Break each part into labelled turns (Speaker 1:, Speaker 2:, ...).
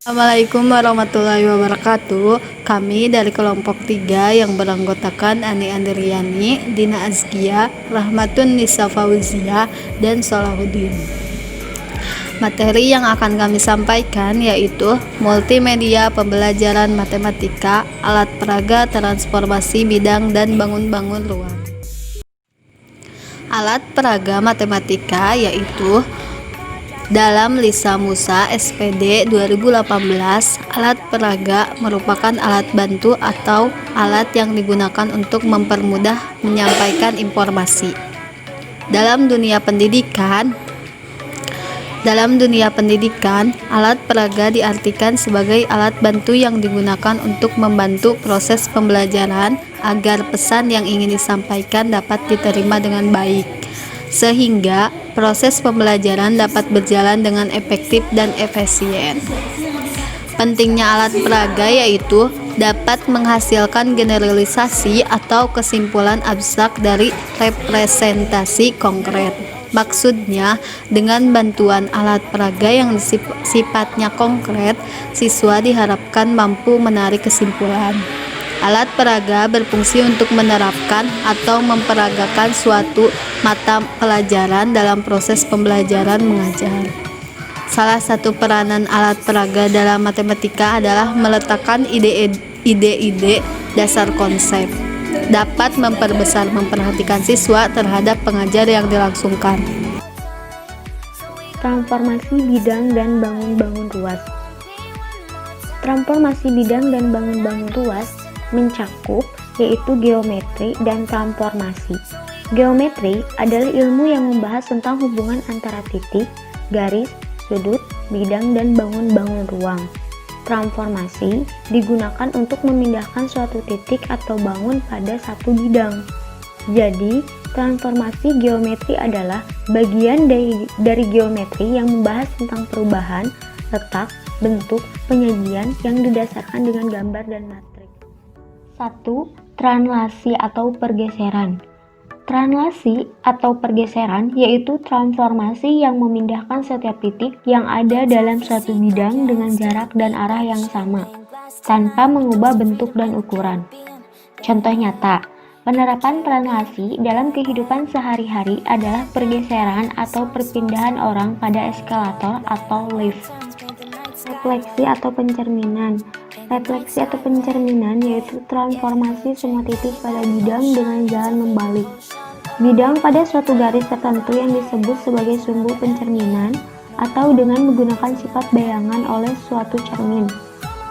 Speaker 1: Assalamualaikum warahmatullahi wabarakatuh. Kami dari kelompok 3 yang beranggotakan Ani Andriani, Dina Azkia, Rahmatun Nisa Fauzia, dan Solahuddin. Materi yang akan kami sampaikan yaitu multimedia pembelajaran matematika, alat peraga transformasi bidang dan bangun-bangun ruang. Alat peraga matematika yaitu dalam Lisa Musa SPD 2018, alat peraga merupakan alat bantu atau alat yang digunakan untuk mempermudah menyampaikan informasi. Dalam dunia pendidikan, alat peraga diartikan sebagai alat bantu yang digunakan untuk membantu proses pembelajaran agar pesan yang ingin disampaikan dapat diterima dengan baik, sehingga proses pembelajaran dapat berjalan dengan efektif dan efisien. Pentingnya alat peraga yaitu dapat menghasilkan generalisasi atau kesimpulan abstrak dari representasi konkret. Maksudnya, dengan bantuan alat peraga yang sifatnya konkret, siswa diharapkan mampu menarik kesimpulan. Alat peraga berfungsi untuk menerapkan atau memperagakan suatu mata pelajaran dalam proses pembelajaran mengajar. Salah satu peranan alat peraga dalam matematika adalah meletakkan ide-ide dasar konsep, dapat memperhatikan siswa terhadap pengajar yang dilangsungkan.
Speaker 2: Transformasi bidang dan bangun-bangun ruas. Transformasi bidang dan bangun-bangun ruas mencakup yaitu geometri dan transformasi. Geometri adalah ilmu yang membahas tentang hubungan antara titik, garis, sudut, bidang, dan bangun-bangun ruang. Transformasi digunakan untuk memindahkan suatu titik atau bangun pada satu bidang. Jadi, transformasi geometri adalah bagian dari geometri yang membahas tentang perubahan, letak, bentuk, penyajian yang didasarkan dengan gambar dan matriks. 1. Translasi atau pergeseran. Translasi atau pergeseran yaitu transformasi yang memindahkan setiap titik yang ada dalam suatu bidang dengan jarak dan arah yang sama, tanpa mengubah bentuk dan ukuran. Contoh nyata, penerapan translasi dalam kehidupan sehari-hari adalah pergeseran atau perpindahan orang pada eskalator atau lift. Refleksi atau pencerminan. Refleksi atau pencerminan yaitu transformasi semua titik pada bidang dengan jalan membalik. Bidang pada suatu garis tertentu yang disebut sebagai sumbu pencerminan atau dengan menggunakan sifat bayangan oleh suatu cermin.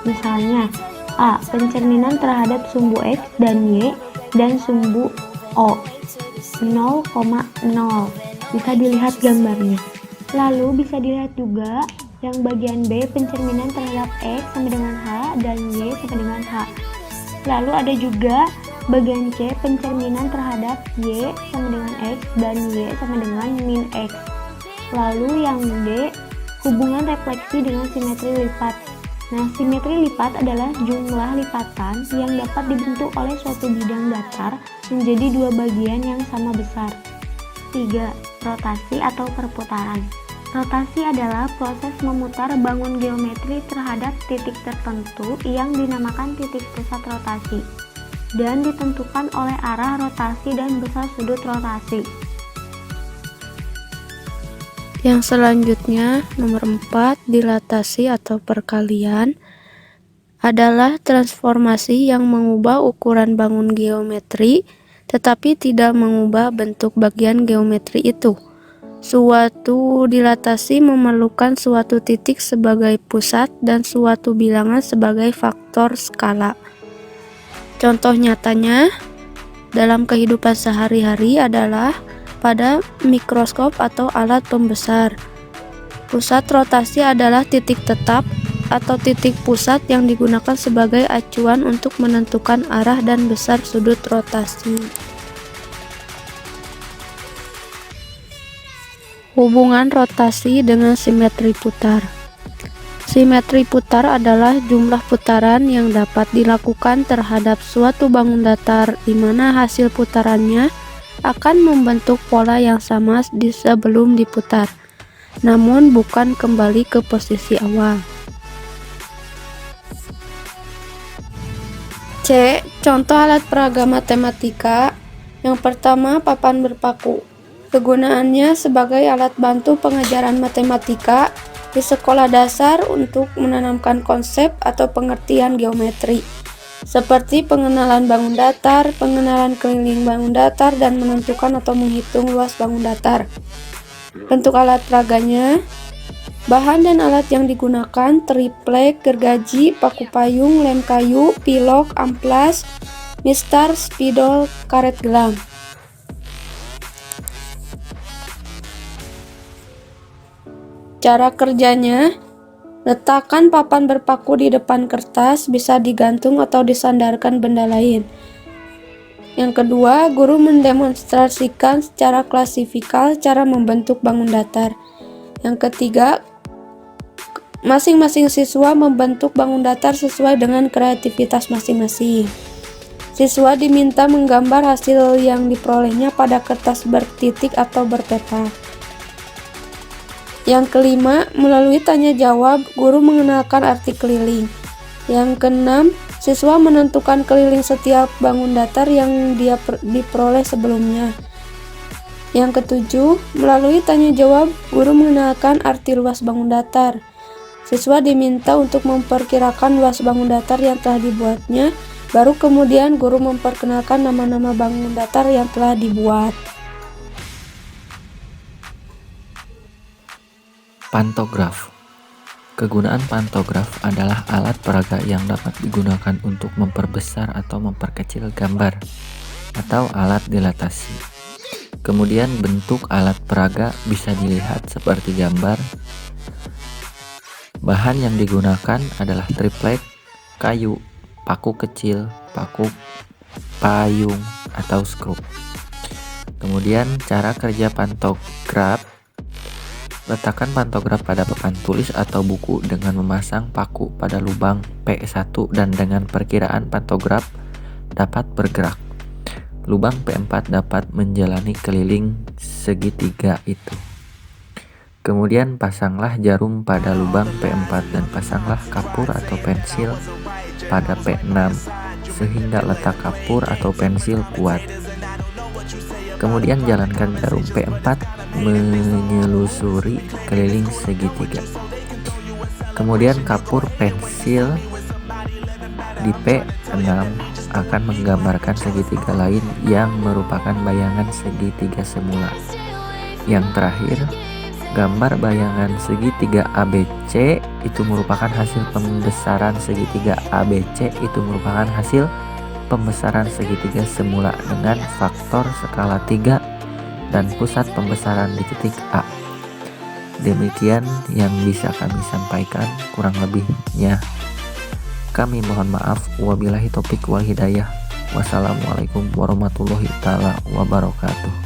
Speaker 2: Misalnya, A. Pencerminan terhadap sumbu X dan Y dan sumbu O 0,0. Bisa dilihat gambarnya. Lalu bisa dilihat juga yang bagian B pencerminan terhadap X sama dengan H dan Y sama dengan H. Lalu ada juga bagian C pencerminan terhadap Y sama dengan X dan Y sama dengan min X. Lalu yang D hubungan refleksi dengan simetri lipat. Nah, simetri lipat adalah jumlah lipatan yang dapat dibentuk oleh suatu bidang datar menjadi dua bagian yang sama besar. 3. Rotasi atau perputaran. Rotasi adalah proses memutar bangun geometri terhadap titik tertentu yang dinamakan titik pusat rotasi dan ditentukan oleh arah rotasi dan besar sudut rotasi.
Speaker 3: Yang selanjutnya, nomor 4, dilatasi atau perkalian adalah transformasi yang mengubah ukuran bangun geometri tetapi tidak mengubah bentuk bagian geometri itu. Suatu dilatasi memerlukan suatu titik sebagai pusat dan suatu bilangan sebagai faktor skala. Contoh nyatanya dalam kehidupan sehari-hari adalah pada mikroskop atau alat pembesar. Pusat rotasi adalah titik tetap atau titik pusat yang digunakan sebagai acuan untuk menentukan arah dan besar sudut rotasi. Hubungan rotasi dengan simetri putar. Simetri putar adalah jumlah putaran yang dapat dilakukan terhadap suatu bangun datar di mana hasil putarannya akan membentuk pola yang sama di sebelum diputar, namun bukan kembali ke posisi awal. C. Contoh alat peraga matematika. Yang pertama, papan berpaku. Kegunaannya sebagai alat bantu pengajaran matematika di sekolah dasar untuk menanamkan konsep atau pengertian geometri, seperti pengenalan bangun datar, pengenalan keliling bangun datar, dan menentukan atau menghitung luas bangun datar. Bentuk alat peraganya, bahan dan alat yang digunakan: triplek, gergaji, paku payung, lem kayu, pilok, amplas, mistar, spidol, karet gelang. Cara kerjanya, letakkan papan berpaku di depan kertas, bisa digantung atau disandarkan benda lain. Yang kedua, guru mendemonstrasikan secara klasifikal cara membentuk bangun datar. Yang ketiga, masing-masing siswa membentuk bangun datar sesuai dengan kreativitas masing-masing. Siswa diminta menggambar hasil yang diperolehnya pada kertas bertitik atau berpeta. Yang kelima, melalui tanya jawab, guru mengenalkan arti keliling. Yang keenam, siswa menentukan keliling setiap bangun datar yang dia diperoleh sebelumnya. Yang ketujuh, melalui tanya jawab, guru mengenalkan arti luas bangun datar. Siswa diminta untuk memperkirakan luas bangun datar yang telah dibuatnya, baru kemudian guru memperkenalkan nama-nama bangun datar yang telah dibuat.
Speaker 4: Pantograf. Kegunaan pantograf adalah alat peraga yang dapat digunakan untuk memperbesar atau memperkecil gambar atau alat dilatasi. Kemudian bentuk alat peraga bisa dilihat seperti gambar. Bahan yang digunakan adalah triplek, kayu, paku kecil, paku payung, atau skrup. Kemudian cara kerja pantograf. Letakkan pantograf pada papan tulis atau buku dengan memasang paku pada lubang P1 dan dengan perkiraan pantograf dapat bergerak. Lubang P4 dapat menjalani keliling segitiga itu. Kemudian pasanglah jarum pada lubang P4 dan pasanglah kapur atau pensil pada P6 sehingga letak kapur atau pensil kuat. Kemudian jalankan jarum P4 menyelusuri keliling segitiga. Kemudian kapur pensil di P6 akan menggambarkan segitiga lain yang merupakan bayangan segitiga semula. Yang terakhir, gambar bayangan segitiga ABC itu merupakan hasil pembesaran segitiga ABC itu merupakan hasil pembesaran segitiga semula dengan faktor skala 3 dan pusat pembesaran di titik A. Demikian yang bisa kami sampaikan, kurang lebihnya kami mohon maaf. Wabillahi taufik wal hidayah. Wassalamualaikum warahmatullahi taala wabarakatuh.